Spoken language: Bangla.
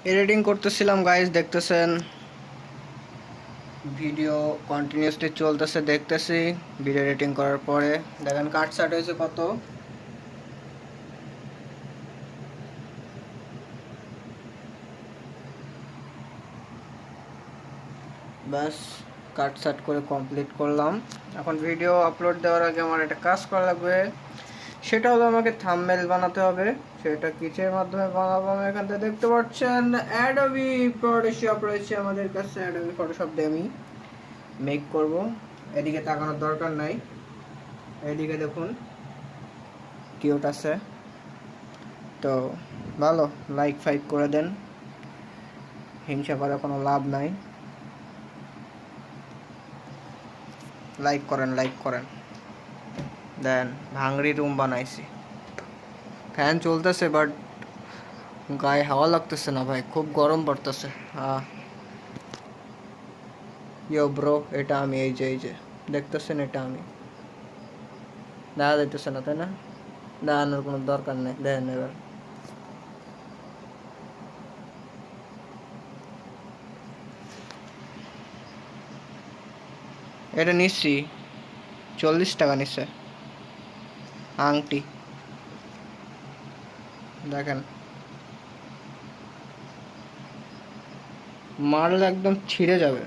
এডিটিং করতেছিলাম গাইস, দেখতেছেন ভিডিও কন্টিনিউয়াসলি চলতেছে, দেখতেছি ভিডিও এডিটিং করার পরে দেখেন কাট সাট হয়েছে কত। বাস কাট সাট করে কমপ্লিট করলাম। এখন ভিডিও আপলোড দেওয়ার আগে আমার একটা কাজ করা লাগবে, সেটা হলো আমাকে থাম্বনেল বানাতে হবে। সেটা কিসের মাধ্যমে বানাবো আমি এখান থেকে দেখতে পাচ্ছেন অ্যাডোবি ফটোশপ রয়েছে আমাদের কাছে। অ্যাডোবি ফটোশপ দিয়ে আমি মেক করব। এদিকে তাকানোর দরকার নাই, এদিকে দেখুন কিউট আছে। তো ভালো, লাইক ফাইক করে দেন, হিংসা করে কোনো লাভ নাই। লাইক করেন, লাইক করেন। দেন ভাঙড়ি রুম বানাইছি, ফ্যান চলতেছে বাট গায়ে হাওয়া লাগতেছে না ভাই, খুব গরম পড়তেছে। ইয়ো ব্রো, এটা আমি, এই যে দেখতেছেন, এটা আমি। দেখা যাইতেছে না তাই না? দেখানোর কোনো দরকার নেই, দেখেন এবার। এটা নিচ্ছি 40 টাকা নিচ্ছে আংটি, দেখেন মারলে একদম ছিঁড়ে যাবে।